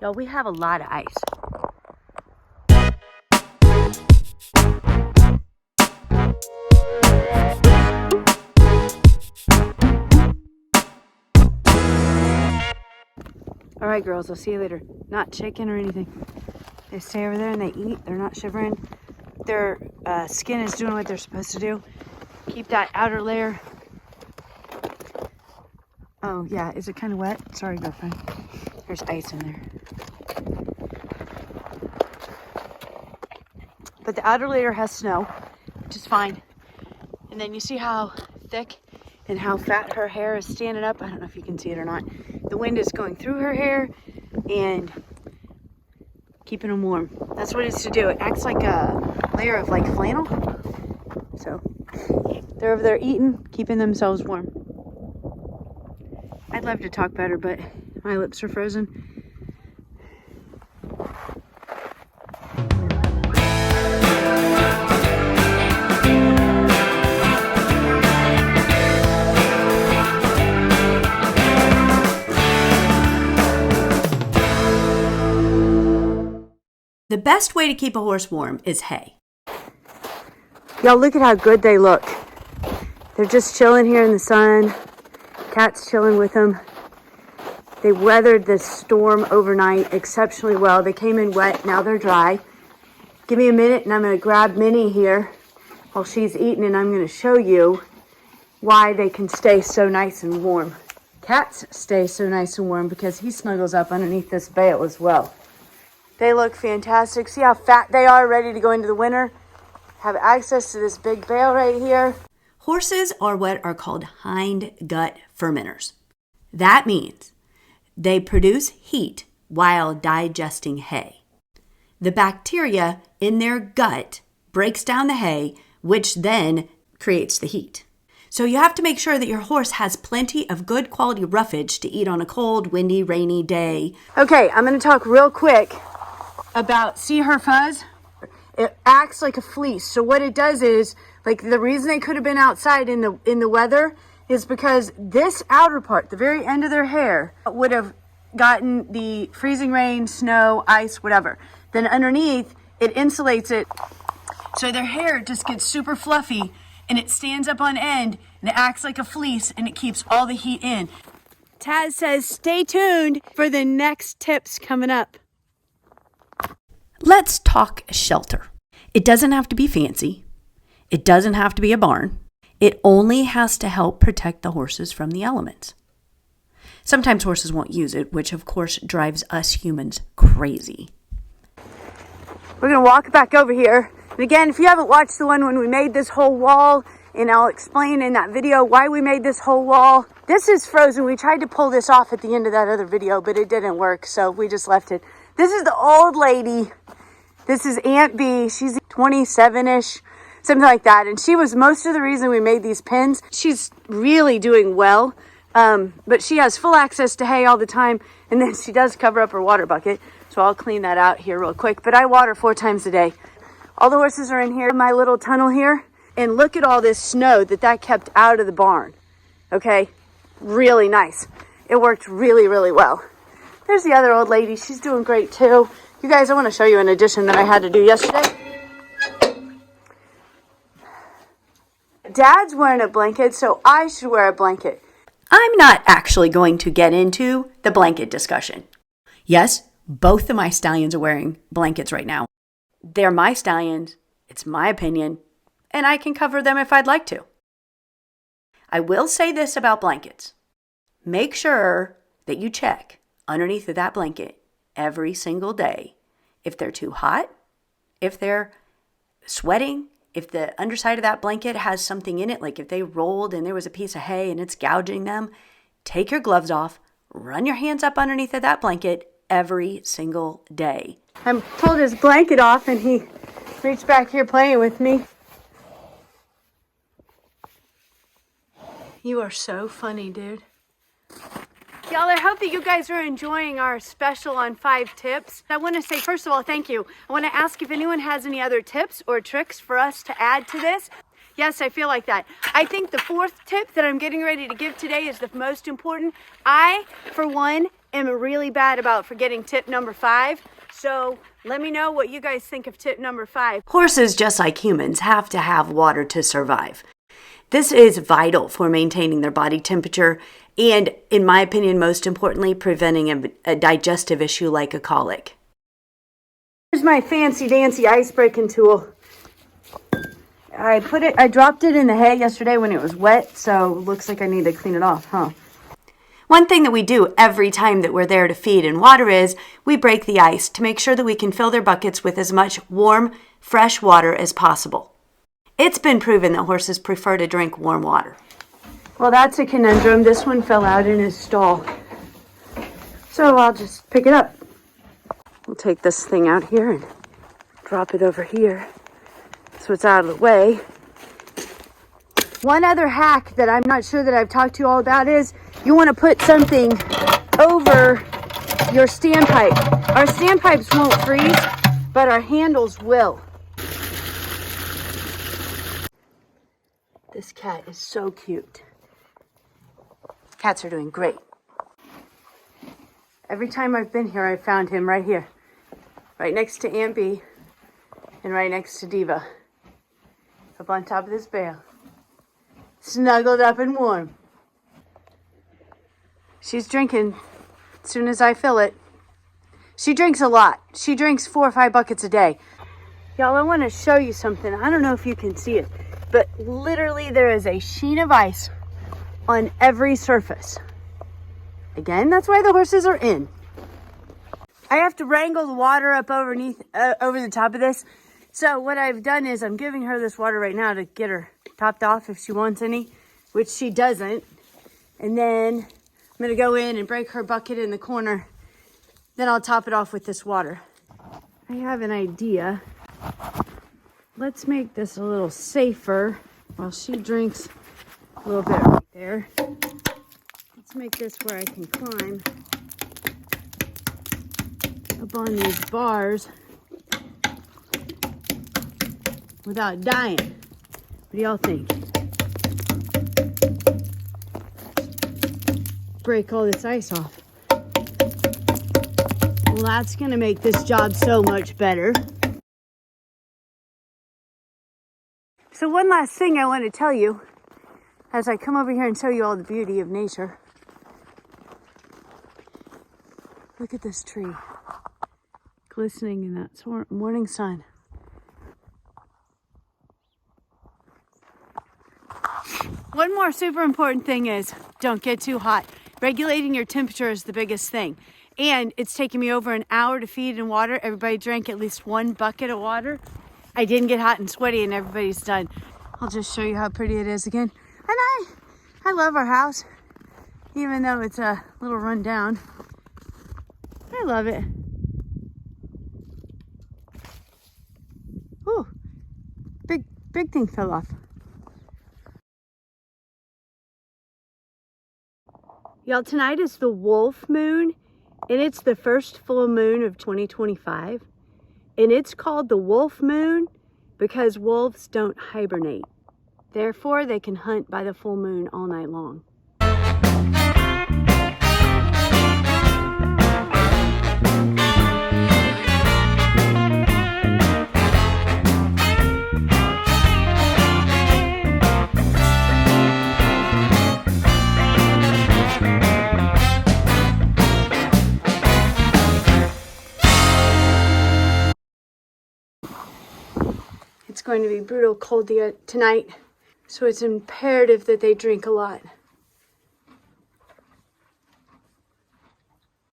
Y'all, we have a lot of ice. All right, girls, I'll see you later. Not chicken or anything. They stay over there and they eat. They're not shivering. Their skin is doing what they're supposed to do. Keep that outer layer. Oh, yeah. Is it kind of wet? Sorry, girlfriend. There's ice in there. But the outer layer has snow, which is fine. And then you see how thick and how fat her hair is standing up. I don't know if you can see it or not. The wind is going through her hair and keeping them warm. That's what it's to do. It acts like a layer of like flannel. So they're over there eating, keeping themselves warm. I'd love to talk better, but my lips are frozen. The best way to keep a horse warm is hay. Y'all, look at how good they look. They're just chilling here in the sun. Cat's chilling with them. They weathered the storm overnight exceptionally well. They came in wet, now they're dry. Give me a minute and I'm gonna grab Minnie here while she's eating, and I'm gonna show you why they can stay so nice and warm. Cats stay so nice and warm because he snuggles up underneath this bale as well. They look fantastic. See how fat they are, ready to go into the winter? Have access to this big bale right here. Horses are what are called hind gut fermenters. That means they produce heat while digesting hay. The bacteria in their gut breaks down the hay, which then creates the heat. So you have to make sure that your horse has plenty of good quality roughage to eat on a cold, windy, rainy day. Okay, I'm going to talk real quick about, see her fuzz? It acts like a fleece. So what it does is, like, the reason they could have been outside in the weather is because this outer part, the very end of their hair, would have gotten the freezing rain, snow, ice, whatever. Then underneath, it insulates it. So their hair just gets super fluffy and it stands up on end and it acts like a fleece and it keeps all the heat in. Taz says, stay tuned for the next tips coming up. Let's talk shelter. It doesn't have to be fancy. It doesn't have to be a barn. It only has to help protect the horses from the elements. Sometimes horses won't use it, which of course drives us humans crazy. We're going to walk back over here. And again, if you haven't watched the one when we made this whole wall, and I'll explain in that video why we made this whole wall. This is frozen. We tried to pull this off at the end of that other video, but it didn't work, so we just left it. This is the old lady. This is Aunt B. She's 27-ish, something like that. And she was most of the reason we made these pens. She's really doing well, but she has full access to hay all the time. And then she does cover up her water bucket. So I'll clean that out here real quick. But I water 4 times a day. All the horses are in here, my little tunnel here. And look at all this snow that kept out of the barn. Okay, really nice. It worked really, really well. There's the other old lady. She's doing great too. You guys, I want to show you an addition that I had to do yesterday. Dad's wearing a blanket, so I should wear a blanket. I'm not actually going to get into the blanket discussion. Yes, both of my stallions are wearing blankets right now. They're my stallions. It's my opinion, and I can cover them if I'd like to. I will say this about blankets. Make sure that you check underneath of that blanket every single day if they're too hot, if they're sweating, if the underside of that blanket has something in it, like if they rolled and there was a piece of hay and it's gouging them. Take your gloves off, run your hands up underneath of that blanket every single day. I pulled his blanket off and he reached back here playing with me. You are so funny, dude. Y'all, I hope that you guys are enjoying our special on 5 tips. I want to say, first of all, thank you. I want to ask if anyone has any other tips or tricks for us to add to this. Yes, I feel like that. I think the 4th tip that I'm getting ready to give today is the most important. I, for one, am really bad about forgetting tip number 5. So let me know what you guys think of tip number 5. Horses, just like humans, have to have water to survive. This is vital for maintaining their body temperature and, in my opinion, most importantly, preventing a digestive issue like a colic. Here's my fancy dancy ice breaking tool. I dropped it in the hay yesterday when it was wet, so it looks like I need to clean it off, huh? One thing that we do every time that we're there to feed and water is we break the ice to make sure that we can fill their buckets with as much warm, fresh water as possible. It's been proven that horses prefer to drink warm water. Well, that's a conundrum. This one fell out in his stall. So I'll just pick it up. We'll take this thing out here and drop it over here so it's out of the way. One other hack that I'm not sure that I've talked to you all about is you want to put something over your standpipe. Our standpipes won't freeze, but our handles will. This cat is so cute. Cats are doing great. Every time I've been here, I've found him right here. Right next to Aunt B and right next to Diva. Up on top of this bale. Snuggled up and warm. She's drinking as soon as I fill it. She drinks a lot. She drinks 4 or 5 buckets a day. Y'all, I want to show you something. I don't know if you can see it, but literally there is a sheen of ice on every surface. Again, that's why the horses are in. I have to wrangle the water up over the top of this. So what I've done is I'm giving her this water right now to get her topped off if she wants any, which she doesn't. And then I'm going to go in and break her bucket in the corner. Then I'll top it off with this water. I have an idea. Let's make this a little safer while she drinks a little bit right there. Let's make this where I can climb up on these bars without dying. What do y'all think? Break all this ice off. Well, that's going to make this job so much better. So one last thing I want to tell you as I come over here and show you all the beauty of nature. Look at this tree glistening in that morning sun. One more super important thing is don't get too hot. Regulating your temperature is the biggest thing. And it's taken me over an hour to feed and water. Everybody drank at least 1 bucket of water. I didn't get hot and sweaty and everybody's done. I'll just show you how pretty it is again. And I love our house, even though it's a little run down. I love it. Ooh, big thing fell off. Y'all, tonight is the wolf moon, and it's the first full moon of 2025. And it's called the wolf moon because wolves don't hibernate. Therefore, they can hunt by the full moon all night long. It's going to be brutal cold tonight, so it's imperative that they drink a lot.